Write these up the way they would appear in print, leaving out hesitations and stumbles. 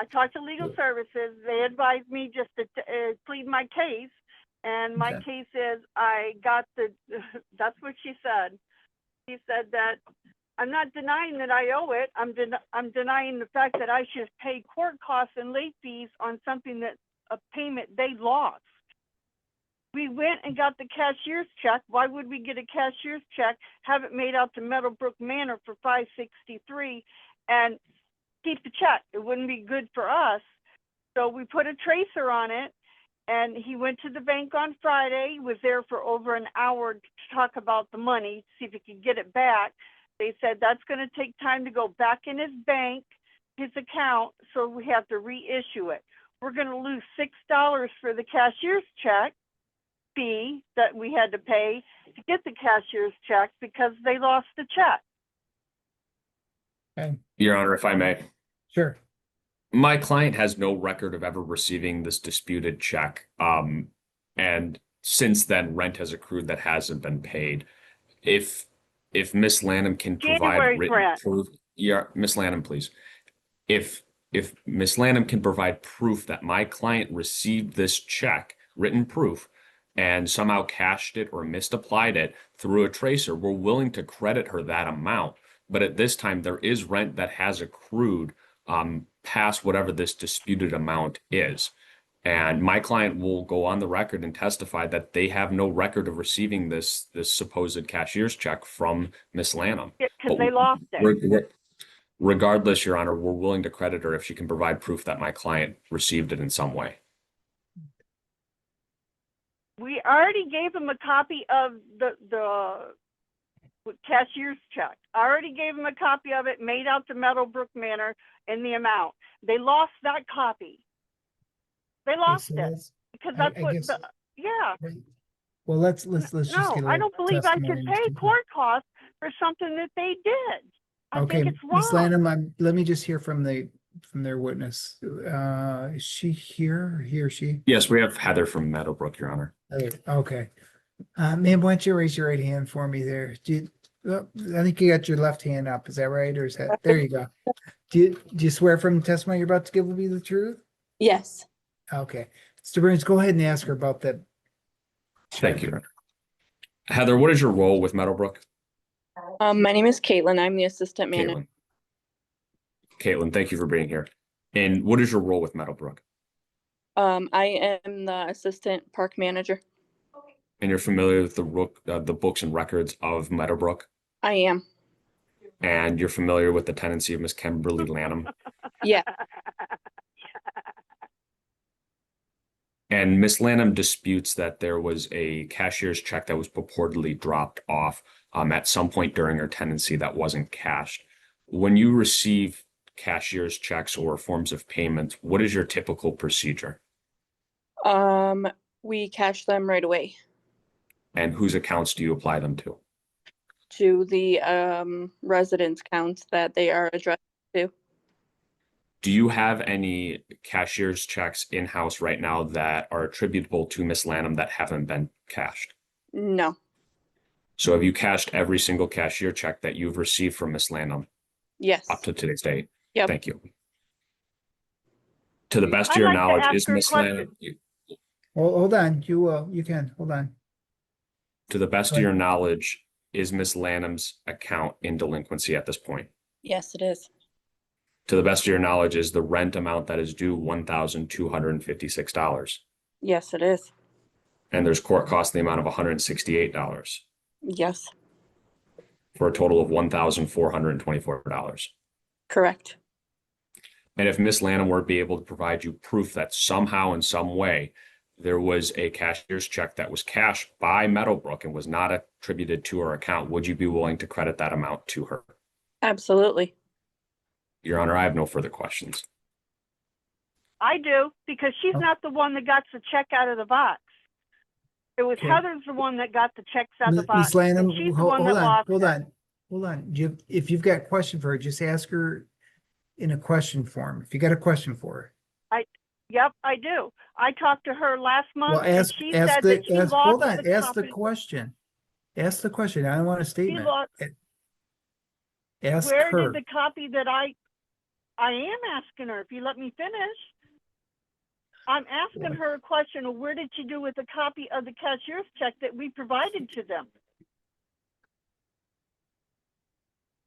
I talked to legal services. They advised me just to plead my case. And my case is I got that's what she said. She said that I'm not denying that I owe it. I'm denying the fact that I should pay court costs and late fees on something that a payment they lost. We went and got the cashier's check. Why would we get a cashier's check, have it made out to Meadowbrook Manor for $563 and keep the check? It wouldn't be good for us. So we put a tracer on it, and he went to the bank on Friday. He was there for over an hour to talk about the money, see if he could get it back. They said that's going to take time to go back in his bank, his account, so we have to reissue it. We're going to lose $6 for the cashier's check fee that we had to pay to get the cashier's check because they lost the check. Okay. Your Honor, if I may. Sure. My client has no record of ever receiving this disputed check. And since then, rent has accrued that hasn't been paid. If Ms. Lanham can provide written proof, yeah, Ms. Lanham, please. If Ms. Lanham can provide proof that my client received this check, written proof, and somehow cashed it or misapplied it through a tracer, we're willing to credit her that amount. But at this time, there is rent that has accrued past whatever this disputed amount is. And my client will go on the record and testify that they have no record of receiving this supposed cashier's check from Ms. Lanham. Because they lost it. Regardless, Your Honor, we're willing to credit her if she can provide proof that my client received it in some way. We already gave him a copy of the cashier's check. I already gave him a copy of it, made out to Meadowbrook Manor in the amount. They lost that copy. They lost it because that's yeah. Right. Well, let's just no, I don't believe I should pay court costs for something that they did. I think it's wrong. Ms. Lanham, let me just hear from their witness. Is she here? He or she? Yes, we have Heather from Meadowbrook, Your Honor. Okay. Ma'am, why don't you raise your right hand for me there? I think you got your left hand up. Is that right? Or is that, there you go. Do you swear from the testimony you're about to give will be the truth? Yes. Okay. Mr. Burns, go ahead and ask her about that. Thank you. Heather, what is your role with Meadowbrook? My name is Caitlin. I'm the assistant manager. Caitlin, thank you for being here. And what is your role with Meadowbrook? I am the assistant park manager. And you're familiar with the books and records of Meadowbrook? I am. And you're familiar with the tenancy of Miss Kimberly Lanham? Yeah. And Miss Lanham disputes that there was a cashier's check that was purportedly dropped off at some point during her tenancy that wasn't cashed. When you receive cashier's checks or forms of payment, what is your typical procedure? We cash them right away. And whose accounts do you apply them to? To the residence accounts that they are addressed to. Do you have any cashier's checks in-house right now that are attributable to Miss Lanham that haven't been cashed? No. So have you cashed every single cashier check that you've received from Miss Lanham? Yes. Up to today's date? Yep. Thank you. To the best of your knowledge, is Miss Lanham... Hold on. You can. Hold on. To the best of your knowledge, is Miss Lanham's account in delinquency at this point? Yes, it is. To the best of your knowledge, is the rent amount that is due $1,256? Yes, it is. And there's court costs in the amount of $168? Yes. For a total of $1,424? Correct. And if Miss Lanham were to be able to provide you proof that somehow in some way there was a cashier's check that was cashed by Meadowbrook and was not attributed to her account, would you be willing to credit that amount to her? Absolutely. Your Honor, I have no further questions. I do, because she's not the one that got the check out of the box. It was Heather's the one that got the checks out of the box. Ms. Lanham, She's the one that lost it. Hold on. If you've got a question for her, just ask her in a question form. If you got a question for her. Yep, I do. I talked to her last month. Well, and she said that she lost hold on. the Ask the copy. question. Ask the question. I don't want a statement. lost- Ask Where her. did the copy that I I am asking her, if you let me finish. I'm asking her a question of where did she do with a copy of the cashier's check that we provided to them?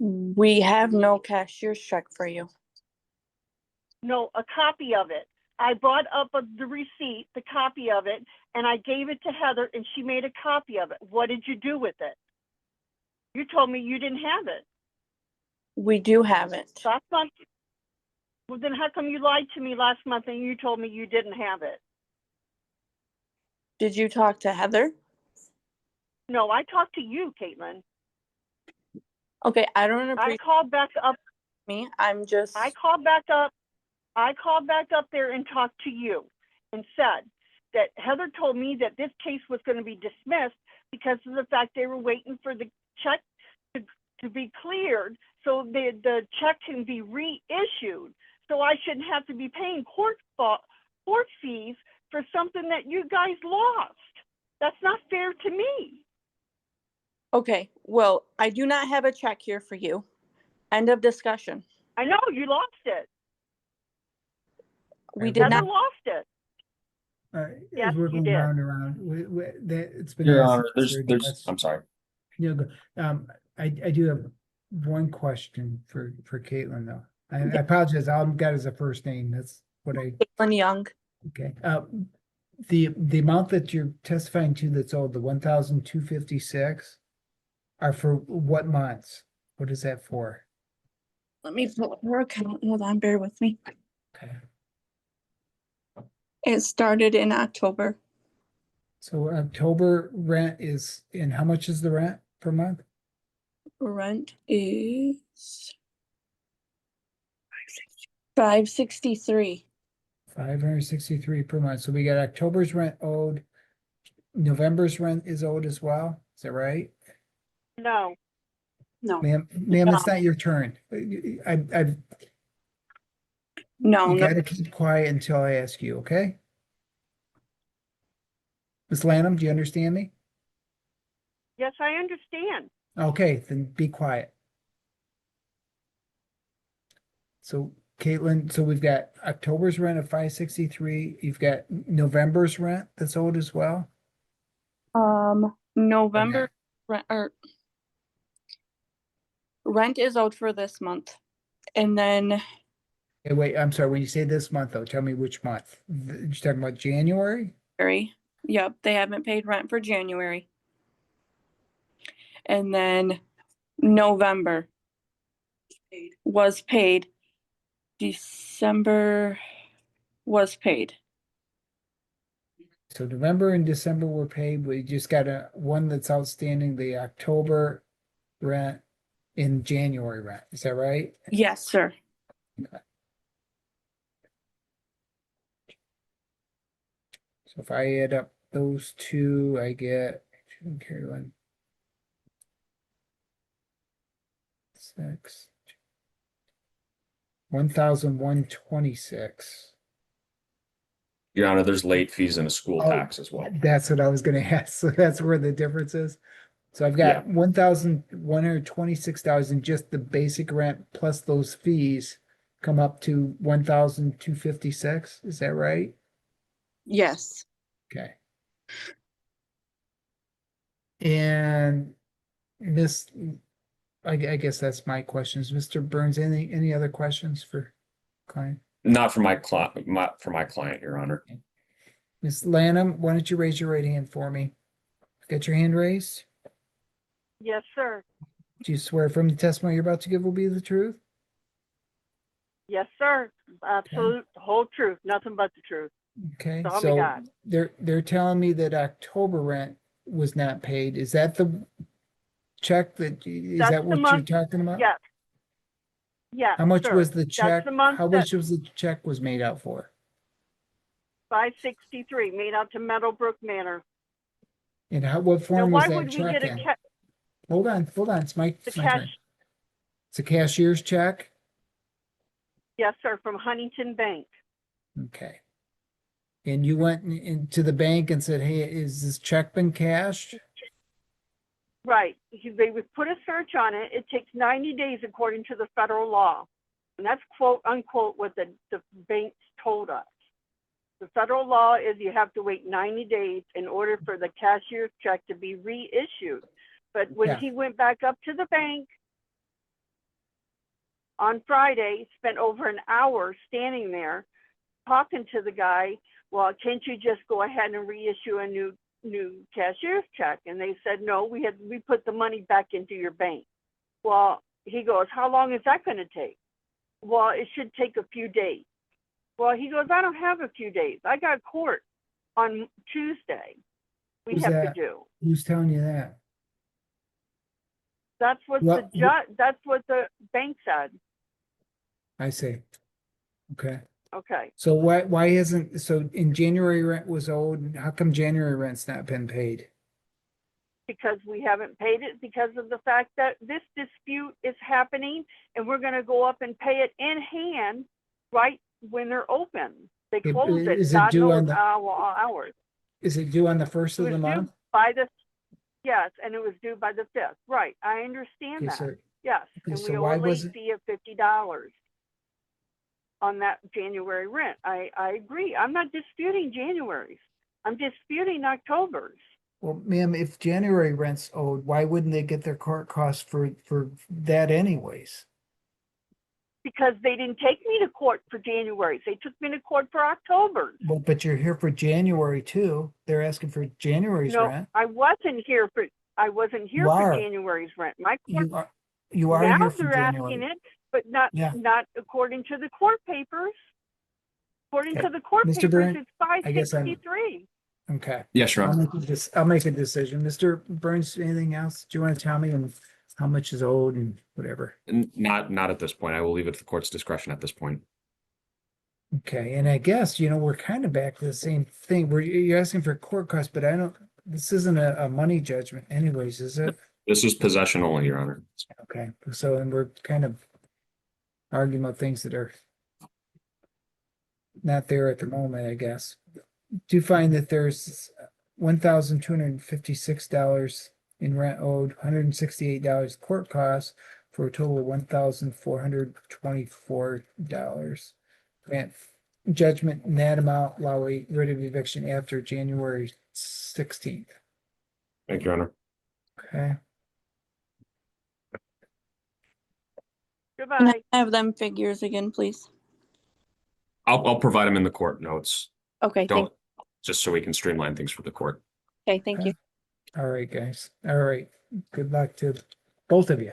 We have no cashier's check for you. No, a copy of it. I brought up the receipt, the copy of it, and I gave it to Heather and she made a copy of it. What did you do with it? You told me you didn't have it. We do have it. That's not, well then how come you lied to me last month and you told me you didn't have it? Did you talk to Heather? No, I talked to you, Caitlin. Okay, I don't I appreciate called back up, me. I'm just, I called back up there and talked to you and said that Heather told me that this case was going to be dismissed because of the fact they were waiting for the check to be cleared so the check can be reissued. So I shouldn't have to be paying court fees for something that you guys lost. That's not fair to me. okay, well, I do not have a check here for you. End of discussion. I know you lost it. We did Heather not, lost it. Yes, As we're you going did. round and round, it's been. Your asked Honor, since 30 minutes. I'm sorry. Yeah, I do have one question for Caitlin though. I apologize. All I've got is a first name. That's what I, Caitlin Young, okay. The amount that you're testifying to that's owed, the 1,256 are for what months? What is that for? let me pull up her account. Hold on, bear with me. Okay. It started in October. So October rent is, and how much is the rent per month? Rent is $563. 563 per month. So we got October's rent owed. November's rent is owed as well. Is that right? No. No, Ma'am, it's not your turn. You no. gotta keep quiet until I ask you, okay? Ms. Lanham, do you understand me? Yes, I understand. Okay, then be quiet. So Caitlin, so we've got October's rent of 563. You've got November's rent that's owed as well. November rent is owed for this month. And then Hey, wait, I'm sorry. When you say this month, though, tell me which month. You're talking about January? yep, they haven't paid rent for January. And then November was paid. December was paid. So November and December were paid. We just got one that's outstanding, the October rent in January rent. Is that right? Yes, sir. So if I add up those two, I get carry one. 6. 1,126. Your Honor, there's late fees and a school Oh, tax as well. That's what I was gonna ask. So that's where the difference is. So I've Yeah. got $1,126 in just the basic rent plus those fees come up to 1,256. Is that right? Yes. Okay. And Miss, I guess that's my questions. Mr. Burns, any other questions for client? Not for my client, Your Honor. Miss Lanham, why don't you raise your right hand for me? Got your hand raised? Yes, sir. Do you swear from the testimony you're about to give will be the truth? Yes, sir. Absolute, whole truth, nothing but the truth. Okay, So help me so God. they're telling me that October rent was not paid. Is that the check is That's that the what you're month- talking about? Yes. Yes, How much sir. was the check? the month How that- much was the check was made out for? 563 made out to Meadowbrook Manor. And what Now, form was why that would we check get a in? Hold on, it's my the turn. cash? It's a cashier's check? Yes, sir, from Huntington Bank. Okay. And you went into the bank and said, hey, is this check been cashed? Right. They would put a search on it. It takes 90 days according to the federal law. And that's quote unquote what the banks told us. The federal law is you have to wait 90 days in order for the cashier's check to be reissued. But when Yeah. he went back up to the bank on Friday, spent over an hour standing there talking to the guy, well, can't you just go ahead and reissue a new cashier's check? And they said, no, we put the money back into your bank. Well, he goes, how long is that going to take? Well, it should take a few days. Well, he goes, I don't have a few days. I got court on Tuesday. We Who's have that? to do. Who's telling you that? That's what Well, that's what the bank said. I see. Okay. Okay. So why isn't, so in January rent was owed, how come January rent's not been paid? Because we haven't paid it because of the fact that this dispute is happening and we're going to go up and pay it in hand right when they're open. They It- close it, is it God due knows on the- hours. Is it due on the first It of was the due month? by the, yes, and it was due by the 5th. Right, I understand Okay, that. so, Yes, okay, and so we owe why a late wasn't- fee of $50 on that January rent. I agree. I'm not disputing January's. I'm disputing October's. well, ma'am, if January rent's owed, why wouldn't they get their court costs for that anyways? Because they didn't take me to court for January's. They took me to court for October's. Well, but you're here for January too. They're asking for January's No, rent. I wasn't here for You for are. January's rent. My court, You are now here for they're asking January. it, but not Yeah. according to the court papers. According Okay. to the court Mr. papers, Byrne, it's I guess I'm- 563. Okay. Yes, Your Honor. I'll make a decision. Mr. Burns, anything else? Do you want to tell me how much is owed and whatever? Not at this point. I will leave it to the court's discretion at this point. Okay, and I guess, we're kind of back to the same thing. You're asking for court costs, but this isn't a money judgment anyways, is it? This is possession only, Your Honor. Okay, so and we're kind of arguing about things that are not there at the moment, I guess. Do you find that there's $1,256 in rent owed, $168 court costs for a total of $1,424. Grant judgment in that amount, allow a writ of eviction after January 16th. Thank you, Your Honor. Okay, Can Goodbye. I have them figures again, please? I'll provide them in the court notes. Okay, Don't, just so we can streamline things for the court. okay, thank you. all right, guys. All right. Good luck to both of you.